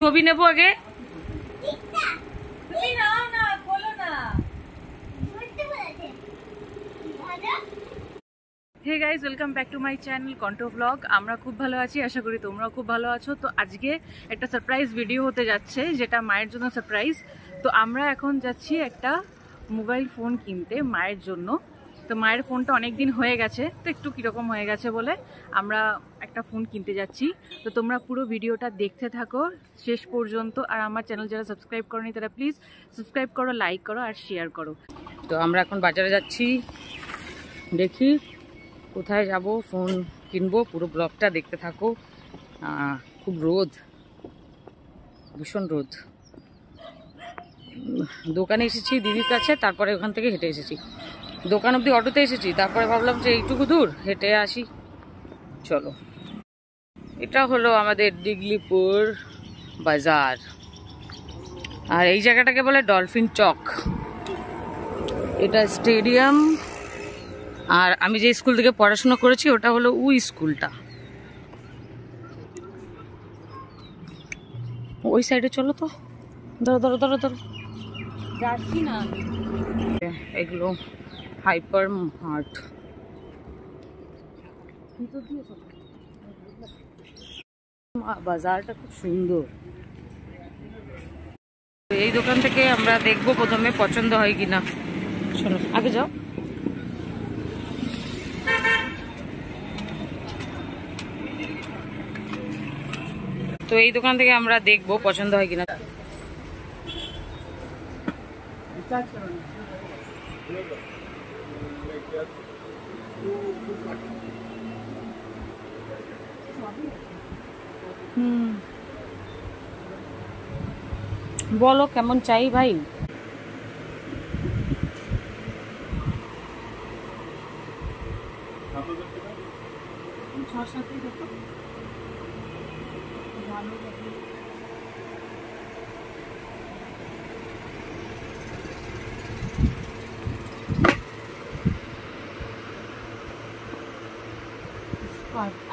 ছবি নেব আগে। Hey guys, welcome back to my channel কন্টো ব্লগ। আমরা খুব ভালো আছি, আশা করি তোমরাও খুব ভালো আছো। তো আজকে একটা সারপ্রাইজ ভিডিও হতে যাচ্ছে, যেটা মায়ের জন্য সারপ্রাইজ। তো আমরা এখন যাচ্ছি একটা মোবাইল ফোন কিনতে মায়ের জন্য। তো মায়ের ফোনটা অনেক দিন হয়ে গেছে, তো একটু কীরকম হয়ে গেছে বলে আমরা একটা ফোন কিনতে যাচ্ছি। তো তোমরা পুরো ভিডিওটা দেখতে থাকো শেষ পর্যন্ত। আর আমার চ্যানেল যারা সাবস্ক্রাইব করোনি তারা প্লিজ সাবস্ক্রাইব করো, লাইক করো আর শেয়ার করো। তো আমরা এখন বাজারে যাচ্ছি, দেখি কোথায় যাব, ফোন কিনবো। পুরো ব্লগটা দেখতে থাকো। খুব রোদ, ভীষণ রোদ। দোকানে এসেছি দিদির কাছে, তারপরে ওখান থেকে হেঁটে এসেছি। দোকান অবধি অটোতে এসেছি, তারপরে ভাবলাম যে এইটুকু দূর হেঁটে আসি, চলো। এটা হলো আমাদের ডিগলিপুর বাজার, আর এই জায়গাটাকে বলে ডলফিন চক। এটা স্টেডিয়াম। আর আমি যে স্কুল থেকে পড়াশোনা করেছি ওটা হলো ওই স্কুলটা। ওই সাইডে চলো তো, ধরো ধরো ধরো ধরো, যাচ্ছি না। এগুলো হাইপার মার্ট। বাজারটা খুব সুন্দর। এই দোকান থেকে আমরা দেখবো প্রথমে পছন্দ হয় কিনা। চলো আগে যাও। তো এই দোকান থেকে আমরা দেখবো পছন্দ হয় কিনা। বলো কেমন চাই ভাই।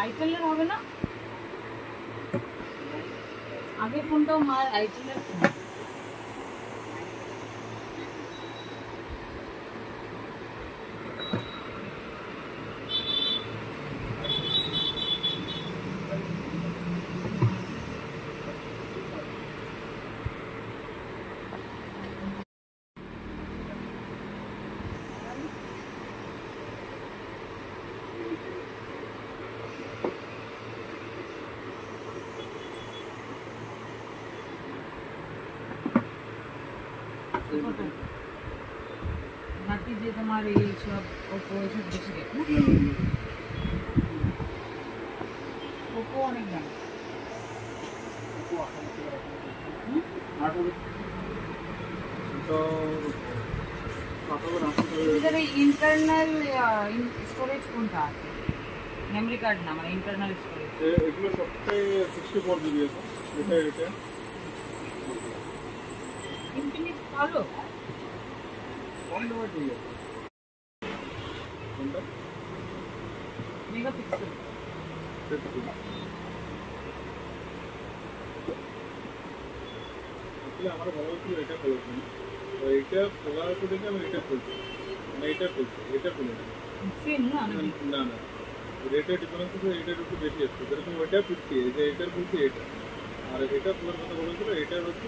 আইটেলের হবে না, আগের ফোনটাও মার আইটেলের ফোন। বাকি যে তোমার এই সব ওপো এসব বেশি রেট না, ওপো অনেক দাম। ইন্টারনাল স্টোরেজ কোনটা আছে? মেমরি কার্ড না, মানে ইন্টারনাল স্টোরেজ। এগুলো সবটাই 64 জিবি আছে। এটা ইনফিনিক্স ভালো, কম দামে ঠিক আছে। কোনটা? মেগাপিক্সেল। আমার ভালো ছিল এটা খুলেছি, এইটা খোলার পর দেখে আমি এটা খুলছি, মানে এটা খুলছি, এটা খুলে না। না না, রেটের ডিফারেন্স আছে, এটার একটু বেশি আসছে। যেরকম ওইটা 50, এই যে এটার খুলছি এটা, আর এটা খোলার কথা বলেছিল, এটার হচ্ছে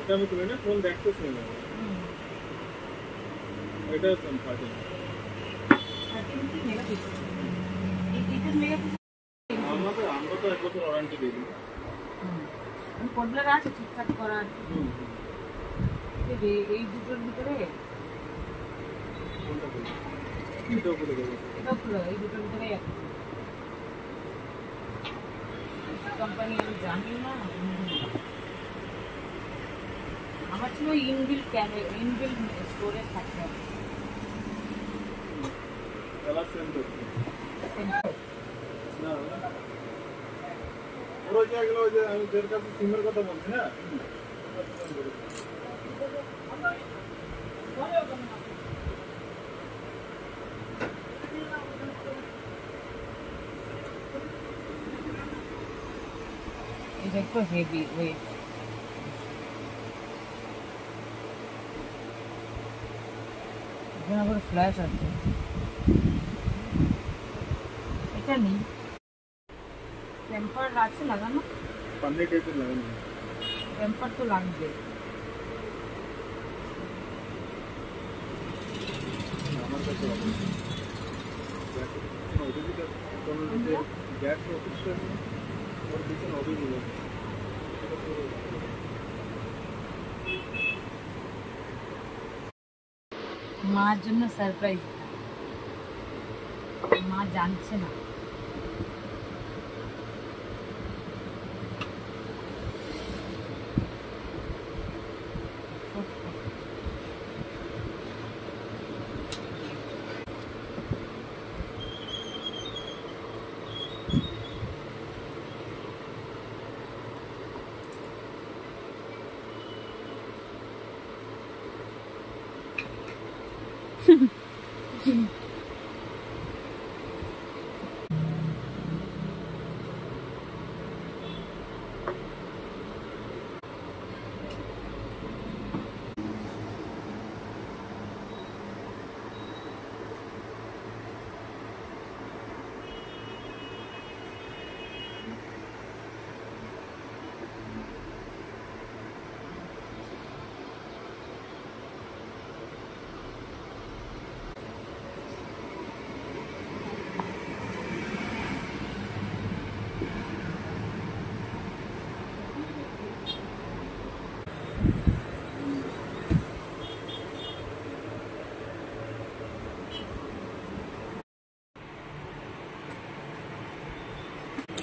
এটা আমি খুলে না, ফোন দেখতেছি না। এটা 30 মেগাপিক্সেল। আমরা তো 1 বছর ওয়ারেন্টি দিই। কডলার আছে ঠিকঠাক করার। এই দুটোর ভিতরে এটাও খুলে দেবো, এটাও খুলো, এই দুটোর ভিতরে কোম্পানি আমি জানি না। আমার ছিল ইনবিল্ট ক্যামেরা, ইনবিল্ট স্টোরেজ থাকতে হবে। না ওরা যেগুলো যে আমি যের কাছে সিমের কথা বলছি না, এটা একটু হেভি ওয়েট। এখানে আবার ফ্ল্যাশ আছে, এটা নেই। টেম্পার আছে লাগানো? পান্ডে টাইপের লাগানো, টেম্পার তো লাগবে। আমার কাছে গ্যাস অফিস ওর পিছনে অফিস হবে। মার জন্য সারপ্রাইজ, মা জানছে না।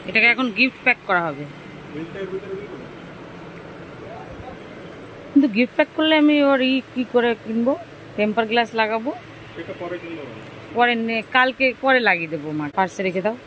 এটাকে এখন গিফট প্যাক করা হবে, কিন্তু গিফট প্যাক করলে আমি ওর কি করে কিনবো? টেম্পার গ্লাস লাগাবো, সেটা পরে কিনবো, পরে কালকে পরে লাগিয়ে দেবো। মা পার্সে রেখে দাও।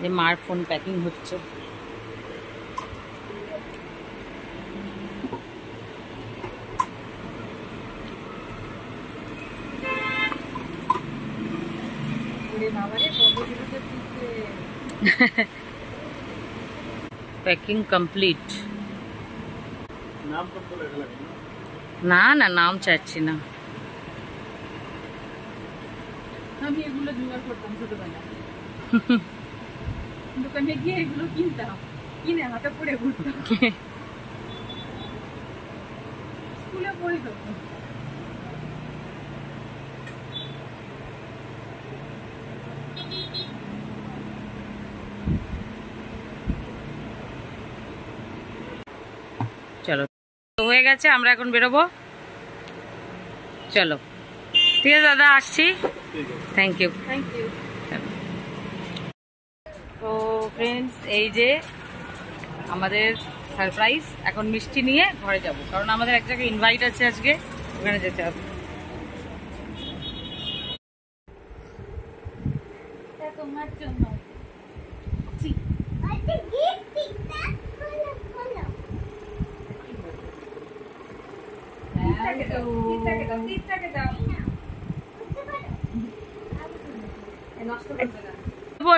যে মার ফোন প্যাকিং হচ্ছে। Packing complete. নাম কত লাগলো? না না, নাম চাচ্ছি না। আমি এগুলো জোগাড় করতাম ছোটবেলায়, দোকানে গিয়ে এগুলো কিনতাম, কিনে হাতে পড়ে ঘুরতাম, স্কুলে পড়ি তখন। চলো, হয়ে গেছে, আমরা এখন বেরোবো। চলো ঠিক আছে দাদা, আসছি। Thank you. তো ফ্রেন্ডস, এই যে আমাদের সারপ্রাইজ। এখন মিষ্টি নিয়ে ঘরে যাব, কারণ আমাদের এক জায়গায় ইনভাইট আছে আজকে, ওখানে যেতে হবে। তোমার জন্য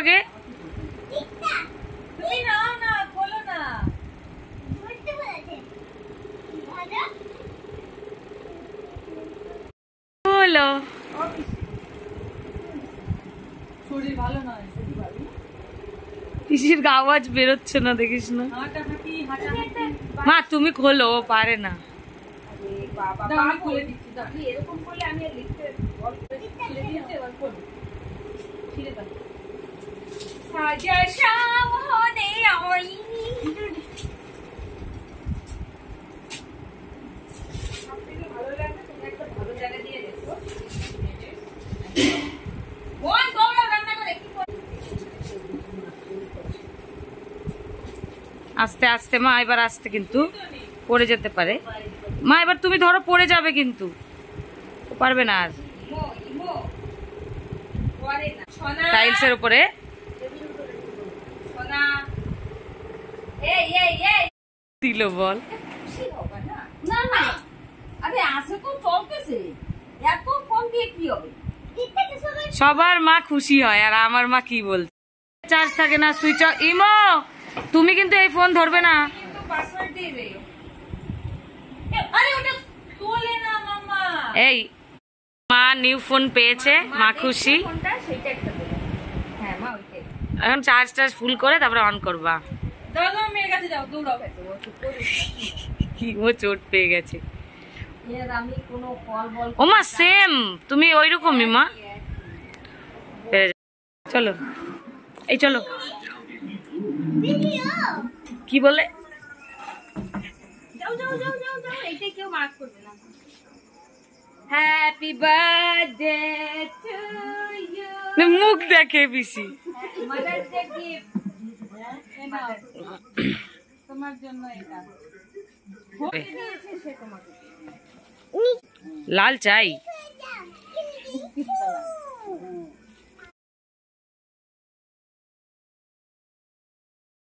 আগে তুমি নাও না, বলো না। বলো, শরীর ভালো নয়, পিসির আওয়াজ বেরোচ্ছে না, দেখিস না। মা তুমি খোলো, ও পারে না। এরকম করলে আমি লিখতে ভালো লাগবে, তুমি একটা ভালো জায়গা দিয়ে রেখো। রান্না করে আস্তে আস্তে মা, এবার আস্তে, কিন্তু পড়ে যেতে পারে মা। এবার তুমি ধরো, পড়ে যাবে কিন্তু, পারবে না আর। টাইলসের উপরে দিল বল। না না, আরে আসে তো চলতেছে, এত ফোন দিয়ে কি হবে? সবার মা খুশি হয়, আর আমার মা কি বলছে, চার্জ থাকে না, সুইচ অফ। ইমো, তুমি কিন্তু এই ফোন ধরবে না। এই মা নিউ ফোন পেয়েছে, মা খুশি। এখন চার্জ ফুল করে তারপরে অন করবা। কি ও চোট পেয়ে গেছে। ও মা সেম, তুমি ওই রকমই মা। চলো, এই চলো। কি বলে? Happy birthday to you. মুখ দেখে পিসি। তোমার জন্য এটা লাল চাই।